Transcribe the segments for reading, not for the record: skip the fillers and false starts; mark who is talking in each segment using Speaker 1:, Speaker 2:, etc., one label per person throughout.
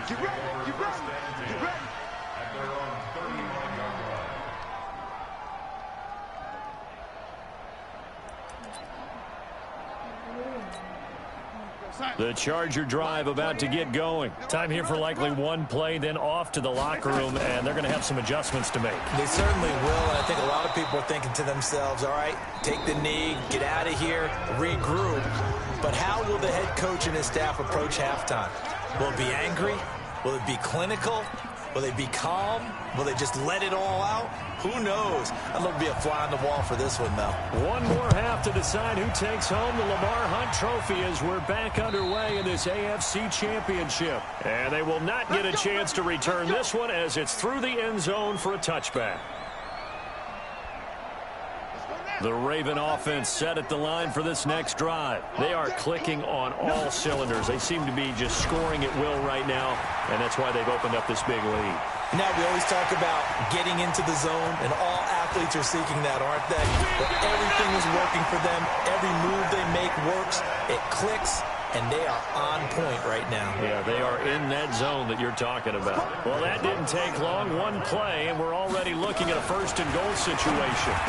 Speaker 1: Get ready, get ready, get ready.
Speaker 2: At their own 39-yard line.
Speaker 3: The Charger drive about to get going. Time here for likely one play, then off to the locker room, and they're going to have some adjustments to make.
Speaker 4: They certainly will, and I think a lot of people are thinking to themselves, all right, take the knee, get out of here, regroup. But how will the head coach and his staff approach halftime? Will it be angry? Will it be clinical? Will they be calm? Will they just let it all out? Who knows? I'd love to be a fly on the wall for this one, though.
Speaker 3: One more half to decide who takes home the Lamar Hunt Trophy as we're back underway in this AFC Championship. And they will not get a chance to return this one as it's through the end zone for a touchback. The Raven offense set at the line for this next drive. They are clicking on all cylinders. They seem to be just scoring at will right now, and that's why they've opened up this big lead.
Speaker 4: Now, we always talk about getting into the zone, and all athletes are seeking that, aren't they? But everything is working for them. Every move they make works. It clicks, and they are on point right now.
Speaker 3: Yeah, they are in that zone that you're talking about. Well, that didn't take long. One play, and we're already looking at a first-and-goal situation.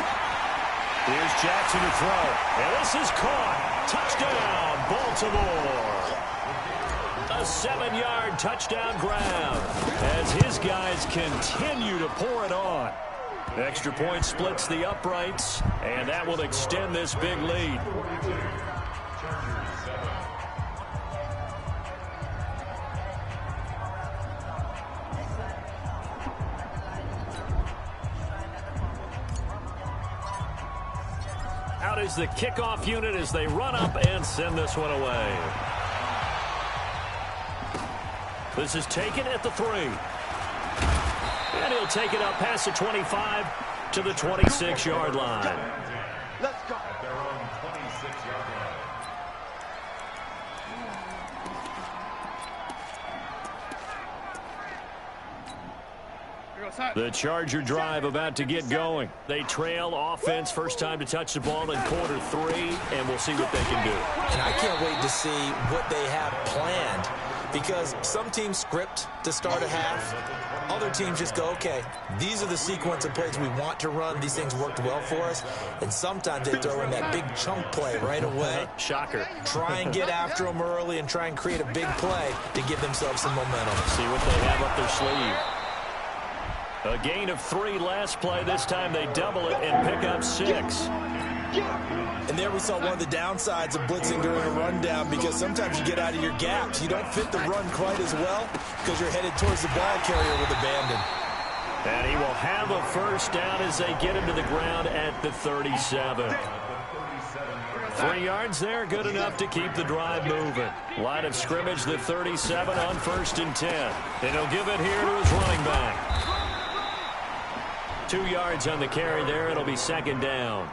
Speaker 3: Here's Jackson to throw. And this is caught. Touchdown, Baltimore. A 7-yard touchdown grab as his guys continue to pour it on. Extra point splits the uprights, and that will extend this big lead. Out is the kickoff unit as they run up and send this one away. This is taken at the 3. And he'll take it up past the 25 to the 26-yard line.
Speaker 1: Let's go.
Speaker 2: At their own 26-yard line.
Speaker 3: The Charger drive about to get going. They trail offense, first time to touch the ball in quarter 3, and we'll see what they can do.
Speaker 4: And I can't wait to see what they have planned, because some teams script to start a half. Other teams just go, okay, these are the sequence of plays we want to run. These things worked well for us. And sometimes they throw in that big chunk play right away.
Speaker 3: Shocker.
Speaker 4: Try and get after them early and try and create a big play to give themselves some momentum.
Speaker 3: See what they have up their sleeve. A gain of 3 last play. This time they double it and pick up 6.
Speaker 4: And there we saw one of the downsides of blitzing during a rundown, because sometimes you get out of your gaps. You don't fit the run quite as well because you're headed towards the ball carrier with abandon.
Speaker 3: And he will have a first down as they get him to the ground at the 37. 3 yards there, good enough to keep the drive moving. Line of scrimmage, the 37 on 1st and 10. And he'll give it here to his running back. 2 yards on the carry there. It'll be 2nd down.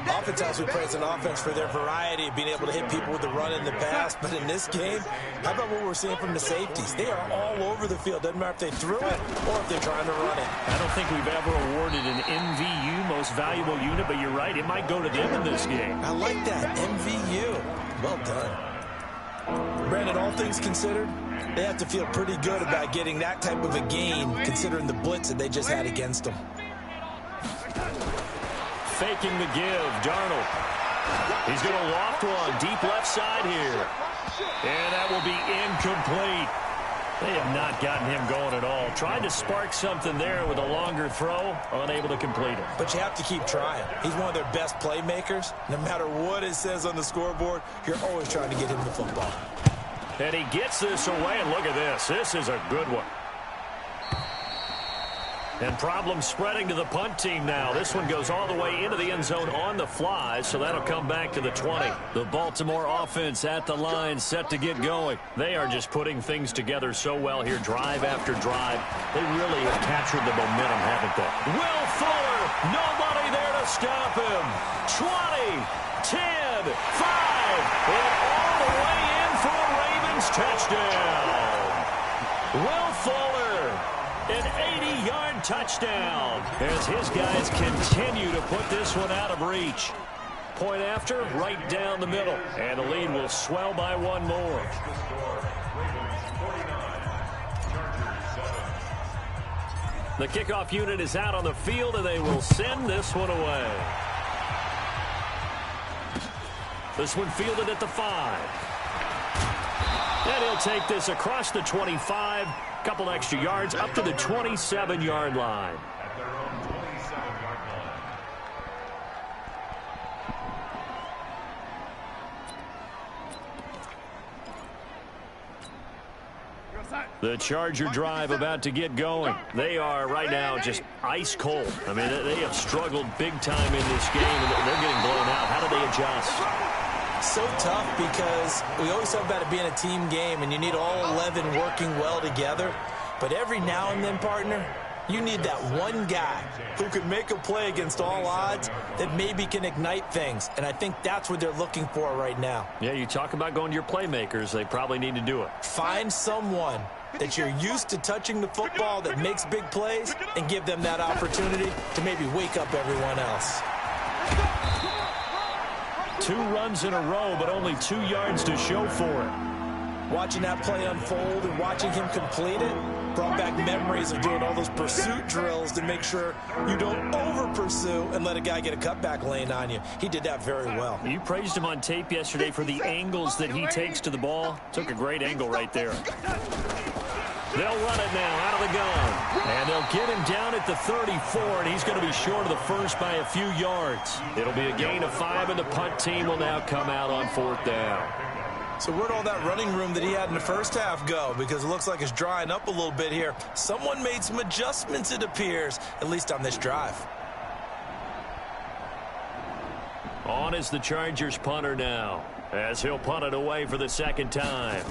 Speaker 4: Oftentimes we praise an offense for their variety of being able to hit people with the run in the pass. But in this game, how about what we're seeing from the safeties? They are all over the field. Doesn't matter if they threw it or if they're trying to run it.
Speaker 3: I don't think we've ever awarded an MVU, most valuable unit, but you're right. It might go to them in this game.
Speaker 4: I like that. MVU. Well done. Brandon, all things considered, they have to feel pretty good about getting that type of a gain, considering the blitz that they just had against them.
Speaker 3: Faking the give, Darnold. He's going to loft one, deep left side here. And that will be incomplete. They have not gotten him going at all. Tried to spark something there with a longer throw, unable to complete it.
Speaker 4: But you have to keep trying. He's one of their best playmakers. No matter what it says on the scoreboard, you're always trying to get him the football.
Speaker 3: And he gets this away, and look at this. This is a good one. And problems spreading to the punt team now. This one goes all the way into the end zone on the fly, so that'll come back to the 20. The Baltimore offense at the line, set to get going. They are just putting things together so well here, drive after drive. They really have captured the momentum, haven't they? Will Fuller, nobody there to stop him. 20, 10, 5, and all the way in for a Ravens touchdown. Will Fuller, an 80-yard touchdown as his guys continue to put this one out of reach. Point after, right down the middle. And the lead will swell by one more. The kickoff unit is out on the field, and they will send this one away. This one fielded at the 5. And he'll take this across the 25, couple extra yards up to the 27-yard line.
Speaker 2: At their own 27-yard line.
Speaker 3: The Charger drive about to get going. They are right now just ice cold. I mean, they have struggled big time in this game, and they're getting blown out. How do they adjust?
Speaker 4: So tough because we always talk about it being a team game, and you need all 11 working well together. But every now and then, partner, you need that one guy who can make a play against all odds that maybe can ignite things. And I think that's what they're looking for right now.
Speaker 3: Yeah, you talk about going to your playmakers. They probably need to do it.
Speaker 4: Find someone that you're used to touching the football that makes big plays and give them that opportunity to maybe wake up everyone else.
Speaker 3: 2 runs in a row, but only 2 yards to show for it.
Speaker 4: Watching that play unfold and watching him complete it brought back memories of doing all those pursuit drills to make sure you don't over-pursue and let a guy get a cutback lane on you. He did that very well.
Speaker 3: You praised him on tape yesterday for the angles that he takes to the ball. Took a great angle right there. They'll run it now out of the gun. And they'll get him down at the 34, and he's going to be short of the first by a few yards. It'll be a gain of 5, and the punt team will now come out on 4th down.
Speaker 4: So where'd all that running room that he had in the first half go? Because it looks like it's drying up a little bit here. Someone made some adjustments, it appears, at least on this drive.
Speaker 3: On is the Chargers punter now, as he'll punt it away for the second time.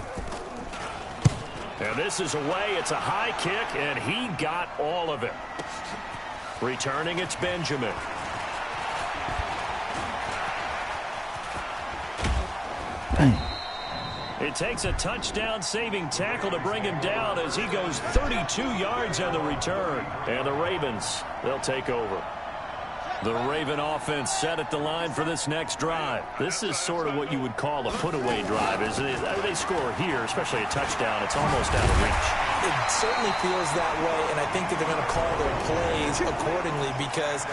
Speaker 3: And this is away. It's a high kick, and he got all of it. Returning, it's Benjamin. It takes a touchdown-saving tackle to bring him down as he goes 32 yards on the return. And the Ravens, they'll take over. The Raven offense set at the line for this next drive. This is sort of what you would call a put-away drive, isn't it? They score here, especially a touchdown. It's almost out of reach.
Speaker 4: It certainly feels that way, and I think that they're going to call their plays accordingly because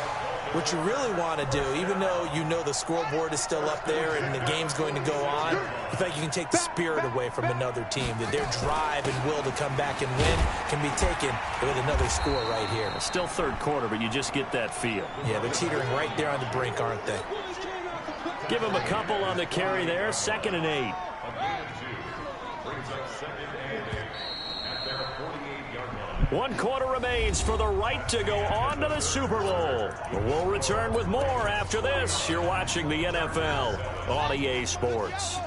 Speaker 4: what you really want to do, even though you know the scoreboard is still up there and the game's going to go on, the fact you can take the spirit away from another team, that their drive and will to come back and win can be taken with another score right here.
Speaker 3: It's still third quarter, but you just get that feel.
Speaker 4: Yeah, they're teetering right there on the brink, aren't they?
Speaker 3: Give him a couple on the carry there, 2nd and 8.
Speaker 2: Brings up 2nd and 8 at their 48-yard line.
Speaker 3: 1 quarter remains for the right to go on to the Super Bowl. We'll return with more after this. You're watching the NFL on EA Sports.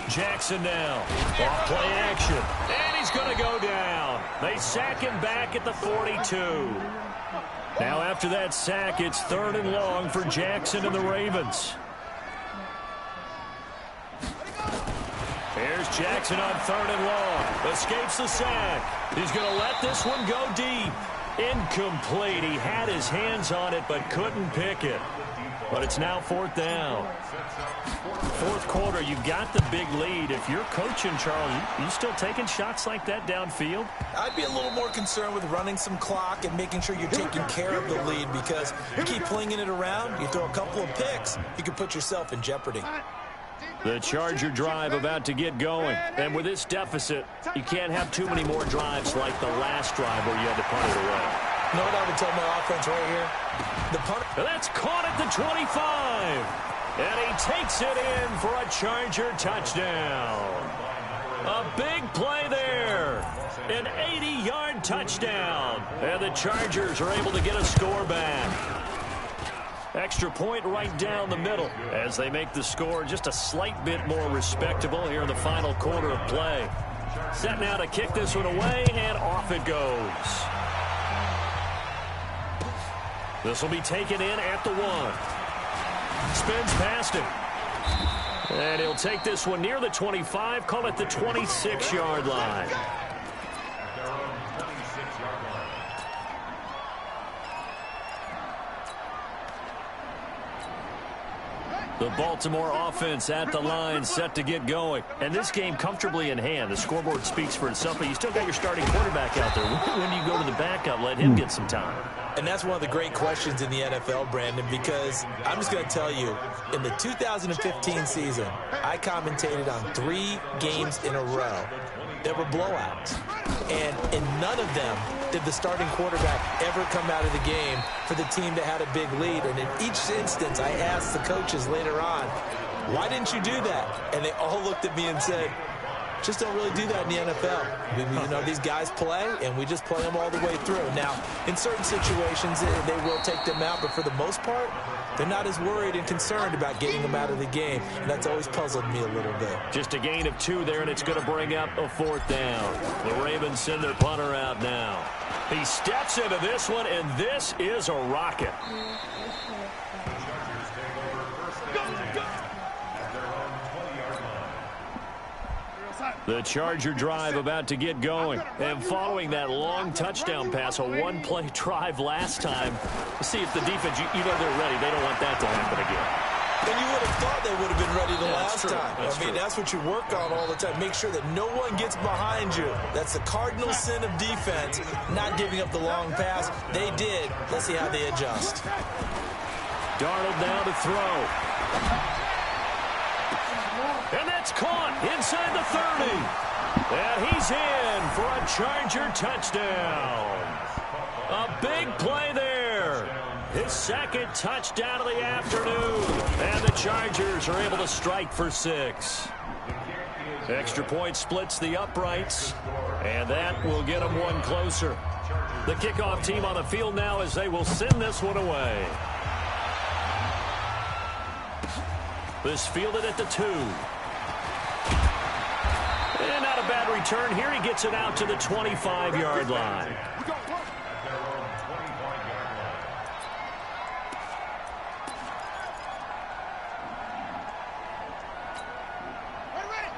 Speaker 3: Jackson now. Off play action. And he's going to go down. They sack him back at the 42. Now after that sack, it's 3rd and long for Jackson and the Ravens. Here's Jackson on 3rd and long. Escapes the sack. He's going to let this one go deep. Incomplete. He had his hands on it but couldn't pick it. But it's now 4th down. 4th quarter, you've got the big lead. If you're coaching, Charles, you still taking shots like that downfield?
Speaker 4: I'd be a little more concerned with running some clock and making sure you're taking care of the lead because you keep flinging it around, you throw a couple of picks, you can put yourself in jeopardy.
Speaker 3: The Charger drive about to get going. And with this deficit, you can't have too many more drives like the last drive where you had to punt it away.
Speaker 4: You know what I would tell my offense right here? The punt.
Speaker 3: That's caught at the 25. And he takes it in for a Charger touchdown. A big play there. An 80-yard touchdown. And the Chargers are able to get a score back. Extra point right down the middle as they make the score just a slight bit more respectable here in the final quarter of play. Set now to kick this one away, and off it goes. This will be taken in at the 1. Spins past him. And he'll take this one near the 25, call it the 26-yard line. The Baltimore offense at the line, set to get going. And this game comfortably in hand. The scoreboard speaks for itself, but you still got your starting quarterback out there. When do you go to the backup, let him get some time?
Speaker 4: And that's one of the great questions in the NFL, Brandon, because I'm just going to tell you, in the 2015 season, I commentated on 3 games in a row that were blowouts. And in none of them did the starting quarterback ever come out of the game for the team that had a big lead. And in each instance, I asked the coaches later on, why didn't you do that? And they all looked at me and said, just don't really do that in the NFL. You know, these guys play, and we just play them all the way through. Now, in certain situations, they will take them out, but for the most part, they're not as worried and concerned about getting them out of the game, and that's always puzzled me a little bit.
Speaker 3: Just a gain of 2 there, and it's going to bring up a 4th down. The Ravens send their punter out now. He steps into this one, and this is a rocket. The Charger drive about to get going. And following that long touchdown pass, a one-play drive last time, see if the defense, you know they're ready. They don't want that to happen again.
Speaker 4: And you would have thought they would have been ready the last
Speaker 3: true.
Speaker 4: time. I mean, that's what you work on all the time. Make sure that no one gets behind you. That's the cardinal sin of defense, not giving up the long pass. They did. Let's see how they adjust.
Speaker 3: Darnold now to throw. And that's caught inside the 30. And he's in for a Charger touchdown. A big play there. His 2nd touchdown of the afternoon. And the Chargers are able to strike for 6. Extra point splits the uprights. And that will get them one closer. The kickoff team on the field now as they will send this one away. This fielded at the 2. And not a bad return here. He gets it out to the 25-yard line.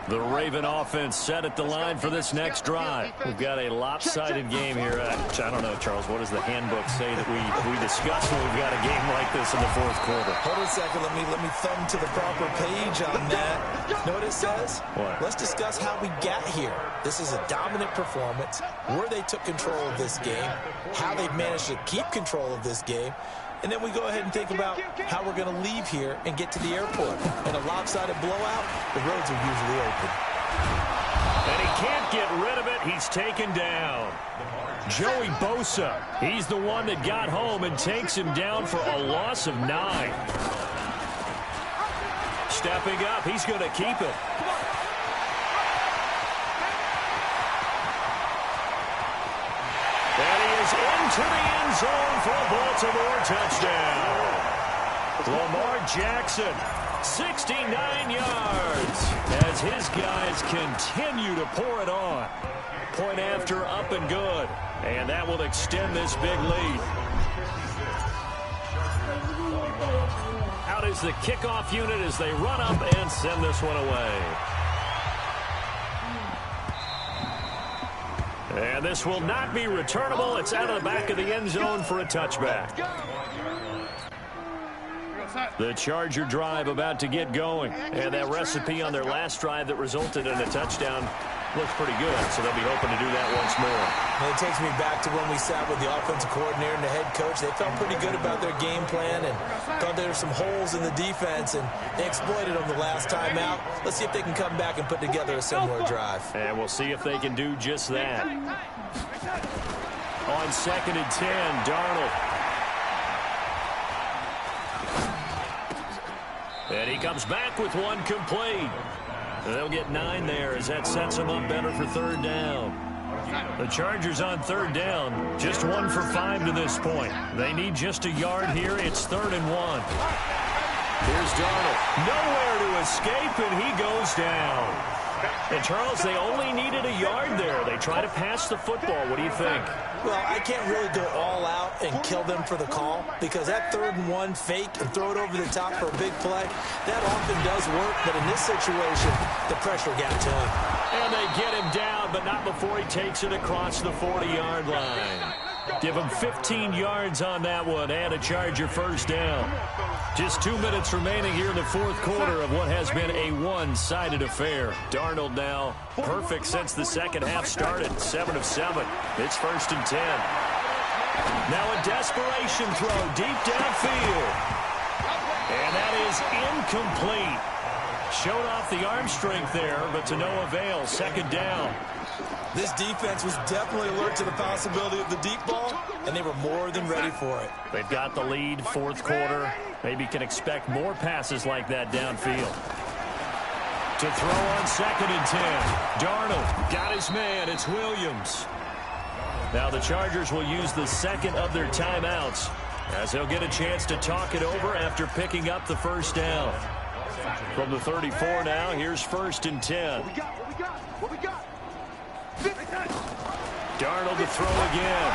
Speaker 3: The Raven offense set at the line for this next drive. We've got a lopsided game here. I don't know, Charles, what does the handbook say that we discuss when we've got a game like this in the 4th quarter?
Speaker 4: Hold on a second. Let me thumb to the proper page on that. Know what it says?
Speaker 3: What?
Speaker 4: Let's discuss how we got here. This is a dominant performance, where they took control of this game, how they've managed to keep control of this game, and then we go ahead and think about how we're going to leave here and get to the airport. In a lopsided blowout, the roads are usually open.
Speaker 3: And he can't get rid of it. He's taken down. Joey Bosa, he's the one that got home and takes him down for a loss of 9. Stepping up, he's going to keep it. And he is into the end zone for a Baltimore touchdown. Lamar Jackson, 69 yards, as his guys continue to pour it on. Point after, up and good. And that will extend this big lead. Out is the kickoff unit as they run up and send this one away. And this will not be returnable. It's out of the back of the end zone for a touchback. The Charger drive about to get going. And that recipe on their last drive that resulted in a touchdown looks pretty good. So they'll be hoping to do that once more.
Speaker 4: And it takes me back to when we sat with the offensive coordinator and the head coach. They felt pretty good about their game plan and thought there were some holes in the defense, and they exploited them the last time out. Let's see if they can come back and put together a similar drive.
Speaker 3: And we'll see if they can do just that. On 2nd and 10, Darnold. And he comes back with one complete. They'll get 9 there as that sets them up better for 3rd down. The Chargers on 3rd down, just 1 for 5 to this point. They need just a yard here. It's 3rd and 1. Here's Darnold. Nowhere to escape, and he goes down. And, Charles, they only needed a yard there. They try to pass the football. What do you think?
Speaker 4: Well, I can't really go all out and kill them for the call, because that 3rd and 1 fake and throw it over the top for a big play, that often does work. But in this situation, the pressure got to him.
Speaker 3: And they get him down, but not before he takes it across the 40-yard line. Give them 15 yards on that one and a Charger first down. Just 2 minutes remaining here in the fourth quarter of what has been a one-sided affair. Darnold now perfect since the second half started. 7 of 7. It's 1st and 10. Now a desperation throw deep downfield. And that is incomplete. Showed off the arm strength there, but to no avail. 2nd down.
Speaker 4: This defense was definitely alert to the possibility of the deep ball, and they were more than ready for it.
Speaker 3: They've got the lead, fourth quarter. Maybe can expect more passes like that downfield. To throw on 2nd and 10. Darnold got his man. It's Williams. Now the Chargers will use the second of their timeouts as they'll get a chance to talk it over after picking up the first down. From the 34 now, here's 1st and 10.
Speaker 1: What we got?
Speaker 3: Darnold to throw again.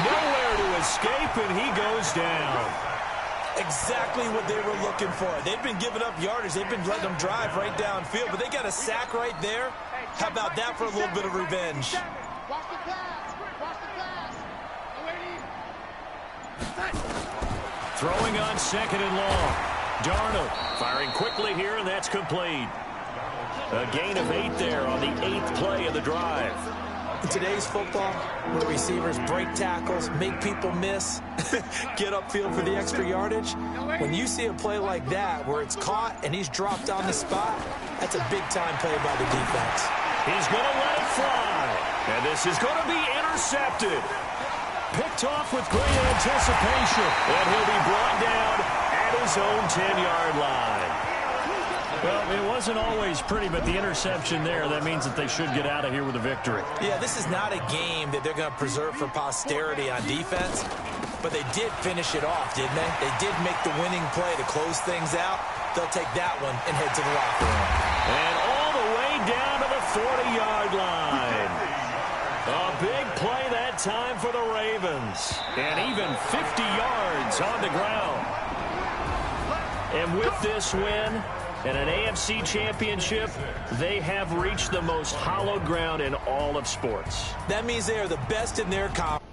Speaker 3: Nowhere to escape, and he goes down.
Speaker 4: Exactly what they were looking for. They've been giving up yardage. They've been letting them drive right downfield, but they got a sack right there. How about that for a little bit of revenge?
Speaker 5: Watch the pass. Watch the pass.
Speaker 3: Throwing on 2nd and long. Darnold firing quickly here, and that's complete. A gain of 8 there on the 8th play of the drive.
Speaker 4: In today's football, where receivers break tackles, make people miss, get upfield for the extra yardage, when you see a play like that where it's caught and he's dropped on the spot, that's a big-time play by the defense.
Speaker 3: He's going to let it fly, and this is going to be intercepted. Picked off with great anticipation, and he'll be brought down at his own 10-yard line. Well, it wasn't always pretty, but the interception there, that means that they should get out of here with a victory.
Speaker 4: Yeah, this is not a game that they're going to preserve for posterity on defense, but they did finish it off, didn't they? They did make the winning play to close things out. They'll take that one and head to the locker room.
Speaker 3: And all the way down to the 40-yard line. A big play that time for the Ravens. And even 50 yards on the ground. And with this win and an AFC championship, they have reached the most hallowed ground in all of sports.
Speaker 4: That means they are the best in their conference.